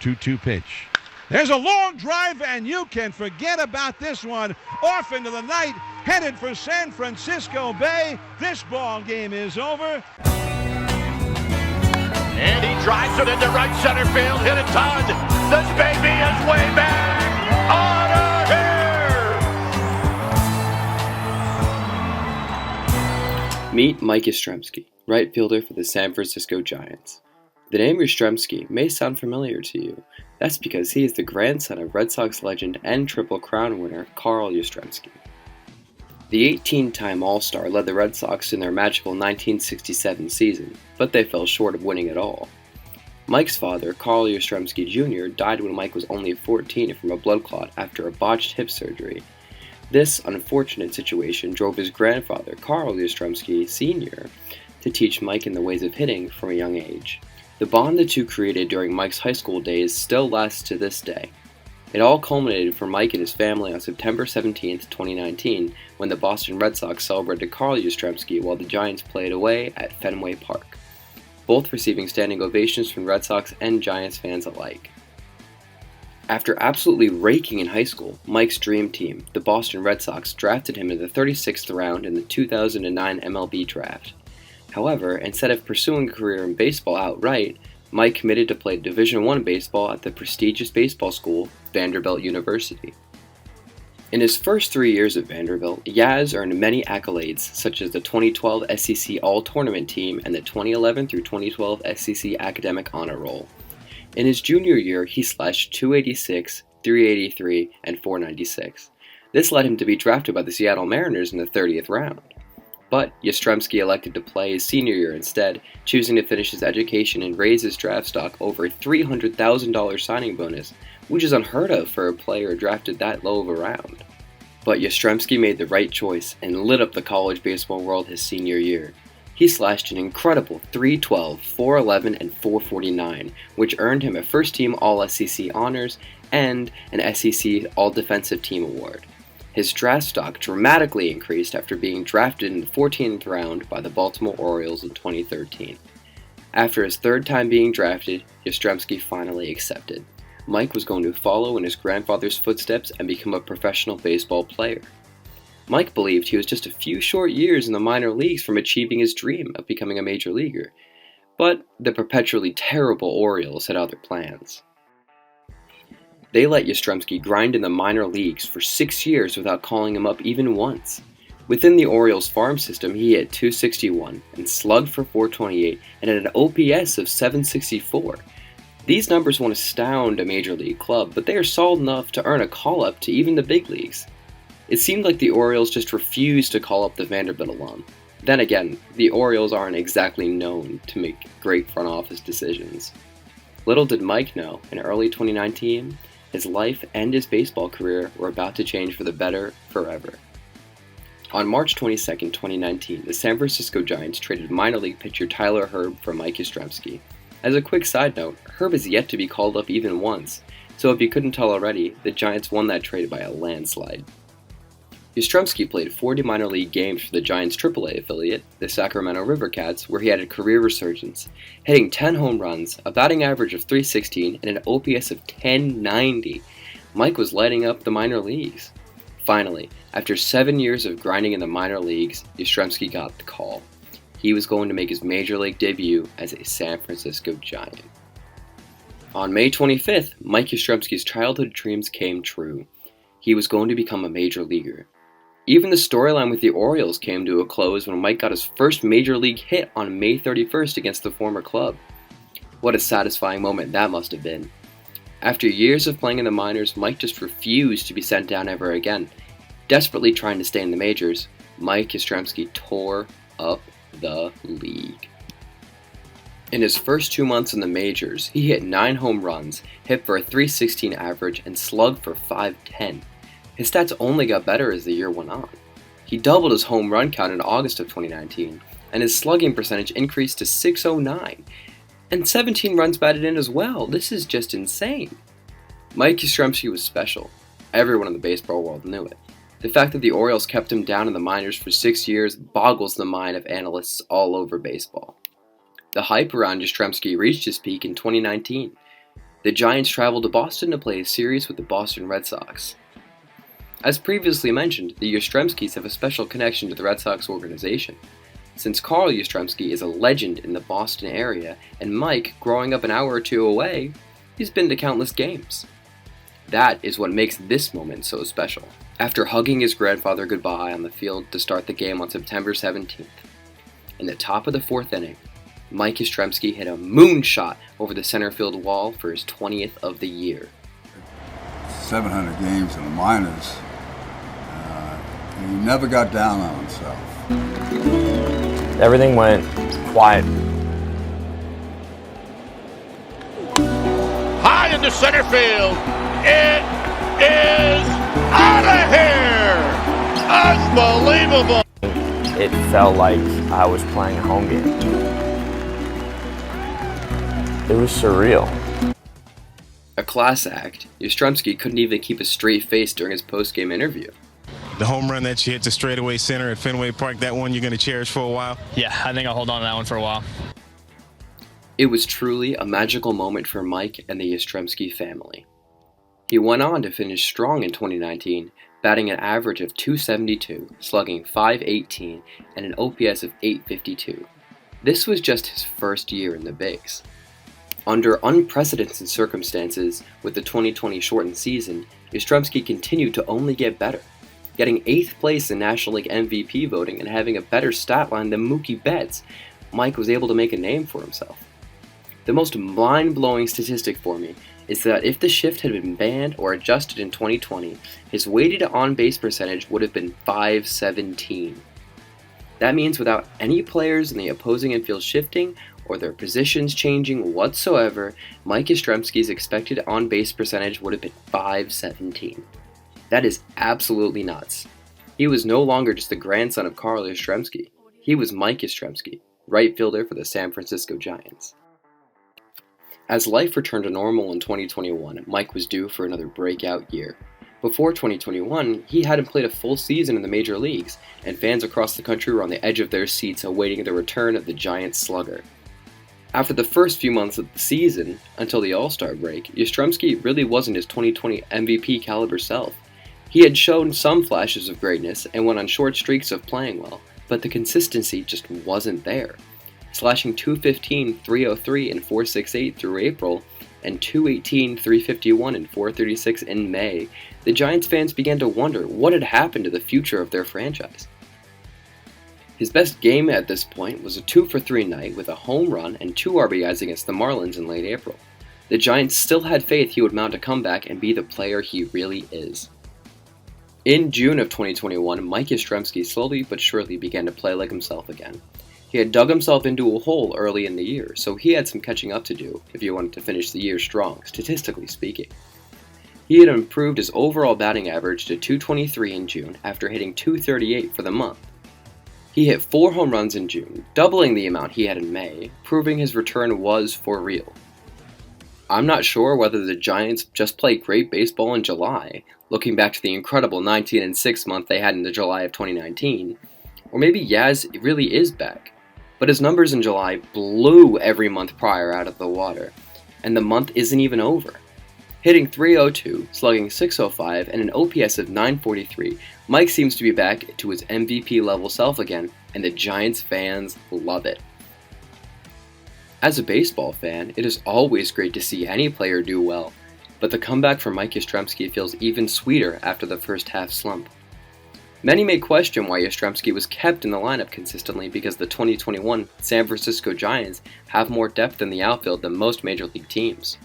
2-2 pitch. There's a long drive, and you can forget about this one. Off into the night, headed for San Francisco Bay. This ball game is over. And he drives it into right center field. Hit a ton. This baby is way back. On here. Meet Mike Yastrzemski, right fielder for the San Francisco Giants. The name Yastrzemski may sound familiar to you. That's because he is the grandson of Red Sox legend and Triple Crown winner Carl Yastrzemski. The 18-time All-Star led the Red Sox in their magical 1967 season, but they fell short of winning it all. Mike's father, Carl Yastrzemski Jr., died when Mike was only 14 from a blood clot after a botched hip surgery. This unfortunate situation drove his grandfather, Carl Yastrzemski Sr., to teach Mike in the ways of hitting from a young age. The bond the two created during Mike's high school days still lasts to this day. It all culminated for Mike and his family on September 17, 2019, when the Boston Red Sox celebrated Carl Yastrzemski while the Giants played away at Fenway Park, both receiving standing ovations from Red Sox and Giants fans alike. After absolutely raking in high school, Mike's dream team, the Boston Red Sox, drafted him in the 36th round in the 2009 MLB draft. However, instead of pursuing a career in baseball outright, Mike committed to play Division I baseball at the prestigious baseball school, Vanderbilt University. In his first 3 years at Vanderbilt, Yaz earned many accolades, such as the 2012 SEC All-Tournament Team and the 2011 through 2012 SEC Academic Honor Roll. In his junior year, he slashed .286, .383, and .496. This led him to be drafted by the Seattle Mariners in the 30th round. But Yastrzemski elected to play his senior year instead, choosing to finish his education and raise his draft stock over a $300,000 signing bonus, which is unheard of for a player drafted that low of a round. But Yastrzemski made the right choice and lit up the college baseball world his senior year. He slashed an incredible .312, .411, and .449, which earned him a first-team All-SEC honors and an SEC All-Defensive Team award. His draft stock dramatically increased after being drafted in the 14th round by the Baltimore Orioles in 2013. After his third time being drafted, Yastrzemski finally accepted. Mike was going to follow in his grandfather's footsteps and become a professional baseball player. Mike believed he was just a few short years in the minor leagues from achieving his dream of becoming a major leaguer, but the perpetually terrible Orioles had other plans. They let Yastrzemski grind in the minor leagues for 6 years without calling him up even once. Within the Orioles farm system, he hit .261 and slugged for .428 and had an OPS of .764. These numbers won't astound a major league club, but they are solid enough to earn a call-up to even the big leagues. It seemed like the Orioles just refused to call up the Vanderbilt alum. Then again, the Orioles aren't exactly known to make great front office decisions. Little did Mike know, in early 2019, his life and his baseball career were about to change for the better forever. On March 22, 2019, the San Francisco Giants traded minor league pitcher Tyler Herb for Mike Yastrzemski. As a quick side note, Herb is yet to be called up even once, so if you couldn't tell already, the Giants won that trade by a landslide. Yastrzemski played 40 minor league games for the Giants' AAA affiliate, the Sacramento River Cats, where he had a career resurgence, hitting 10 home runs, a batting average of .316, and an OPS of .1090. Mike was lighting up the minor leagues. Finally, after 7 years of grinding in the minor leagues, Yastrzemski got the call. He was going to make his major league debut as a San Francisco Giant. On May 25th, Mike Yastrzemski's childhood dreams came true. He was going to become a major leaguer. Even the storyline with the Orioles came to a close when Mike got his first major league hit on May 31st against the former club. What a satisfying moment that must have been. After years of playing in the minors, Mike just refused to be sent down ever again. Desperately trying to stay in the majors, Mike Yastrzemski tore up the league. In his first 2 months in the majors, he hit 9 home runs, hit for a .316 average, and slugged for .510. His stats only got better as the year went on. He doubled his home run count in August of 2019, and his slugging percentage increased to .609, and 17 runs batted in as well. This is just insane. Mike Yastrzemski was special. Everyone in the baseball world knew it. The fact that the Orioles kept him down in the minors for 6 years boggles the mind of analysts all over baseball. The hype around Yastrzemski reached its peak in 2019. The Giants traveled to Boston to play a series with the Boston Red Sox. As previously mentioned, the Yastrzemskis have a special connection to the Red Sox organization, since Carl Yastrzemski is a legend in the Boston area, and Mike, growing up an hour or two away, he's been to countless games. That is what makes this moment so special. After hugging his grandfather goodbye on the field to start the game on September 17th, in the top of the 4th inning, Mike Yastrzemski hit a moonshot over the center field wall for his 20th of the year. 700 games in the minors. He never got down on himself. Everything went quiet. High into center field. It is out of here. Unbelievable. It felt like I was playing a home game. It was surreal. A class act, Yastrzemski couldn't even keep a straight face during his post-game interview. The home run that you hit to straightaway center at Fenway Park, that one you're going to cherish for a while? Yeah, I think I'll hold on to that one for a while. It was truly a magical moment for Mike and the Yastrzemski family. He went on to finish strong in 2019, batting an average of .272, slugging .518, and an OPS of .852. This was just his first year in the bigs. Under unprecedented circumstances, with the 2020 shortened season, Yastrzemski continued to only get better, getting 8th place in National League MVP voting and having a better stat line than Mookie Betts. Mike was able to make a name for himself. The most mind-blowing statistic for me is that if the shift had been banned or adjusted in 2020, his weighted on-base percentage would have been .517. That means without any players in the opposing infield shifting or their positions changing whatsoever, Mike Yastrzemski's expected on-base percentage would have been .517. That is absolutely nuts. He was no longer just the grandson of Carl Yastrzemski. He was Mike Yastrzemski, right fielder for the San Francisco Giants. As life returned to normal in 2021, Mike was due for another breakout year. Before 2021, he hadn't played a full season in the major leagues, and fans across the country were on the edge of their seats awaiting the return of the Giants slugger. After the first few months of the season, until the All-Star break, Yastrzemski really wasn't his 2020 MVP caliber self. He had shown some flashes of greatness and went on short streaks of playing well, but the consistency just wasn't there. Slashing .215, .303, and .468 through April, and .218, .351, and .436 in May, the Giants fans began to wonder what had happened to the future of their franchise. His best game at this point was a 2-for-3 night with a home run and 2 RBIs against the Marlins in late April. The Giants still had faith he would mount a comeback and be the player he really is. In June of 2021, Mike Yastrzemski slowly but surely began to play like himself again. He had dug himself into a hole early in the year, so he had some catching up to do if he wanted to finish the year strong, statistically speaking. He had improved his overall batting average to .223 in June after hitting .238 for the month. He hit 4 home runs in June, doubling the amount he had in May, proving his return was for real. I'm not sure whether the Giants just played great baseball in July, looking back to the incredible 19-6 month they had in the July of 2019, or maybe Yaz really is back. But his numbers in July blew every month prior out of the water, and the month isn't even over. Hitting .302, slugging .605, and an OPS of .943, Mike seems to be back to his MVP level self again, and the Giants fans love it. As a baseball fan, it is always great to see any player do well, but the comeback for Mike Yastrzemski feels even sweeter after the first half slump. Many may question why Yastrzemski was kept in the lineup consistently because the 2021 San Francisco Giants have more depth in the outfield than most major league teams.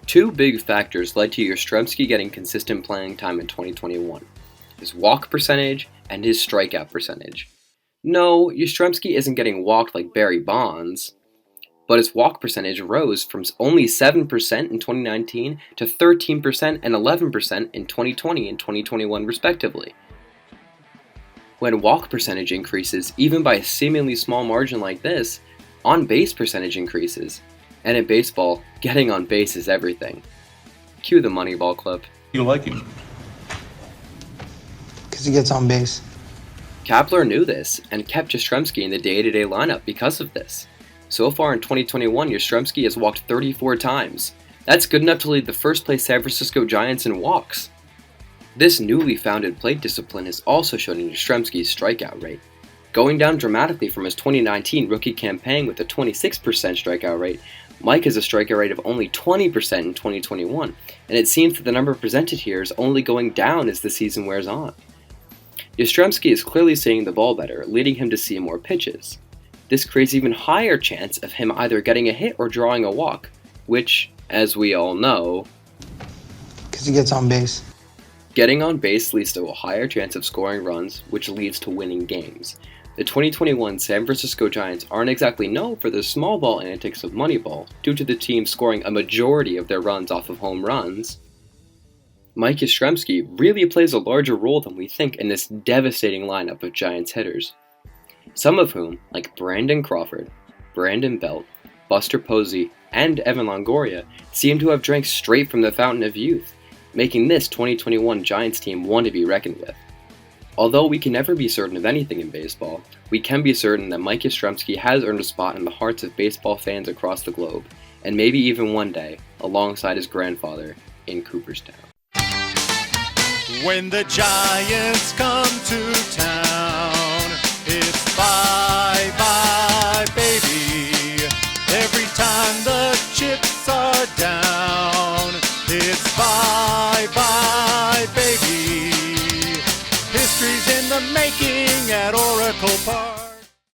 2 big factors led to Yastrzemski getting consistent playing time in 2021, his walk percentage and his strikeout percentage. No, Yastrzemski isn't getting walked like Barry Bonds, but his walk percentage rose from only 7% in 2019 to 13% and 11% in 2020 and 2021 respectively. When walk percentage increases, even by a seemingly small margin like this, on-base percentage increases. And in baseball, getting on base is everything. Cue the Moneyball clip. You like him? Because he gets on base. Kapler knew this and kept Yastrzemski in the day-to-day lineup because of this. So far in 2021, Yastrzemski has walked 34 times. That's good enough to lead the first-place San Francisco Giants in walks. This newly founded plate discipline has also shown in Yastrzemski's strikeout rate, going down dramatically from his 2019 rookie campaign with a 26% strikeout rate. Mike has a strikeout rate of only 20% in 2021, and it seems that the number presented here is only going down as the season wears on. Yastrzemski is clearly seeing the ball better, leading him to see more pitches. This creates even higher chance of him either getting a hit or drawing a walk, which, as we all know, because he gets on base. Getting on base leads to a higher chance of scoring runs, which leads to winning games. The 2021 San Francisco Giants aren't exactly known for the small ball antics of Moneyball, due to the team scoring a majority of their runs off of home runs. Mike Yastrzemski really plays a larger role than we think in this devastating lineup of Giants hitters, some of whom, like Brandon Crawford, Brandon Belt, Buster Posey, and Evan Longoria, seem to have drank straight from the fountain of youth, making this 2021 Giants team one to be reckoned with. Although we can never be certain of anything in baseball, we can be certain that Mike Yastrzemski has earned a spot in the hearts of baseball fans across the globe, and maybe even one day, alongside his grandfather, in Cooperstown. When the Giants come to town, it's bye bye baby. Every time the chips are down, it's bye bye baby. History's in the making at Oracle Park.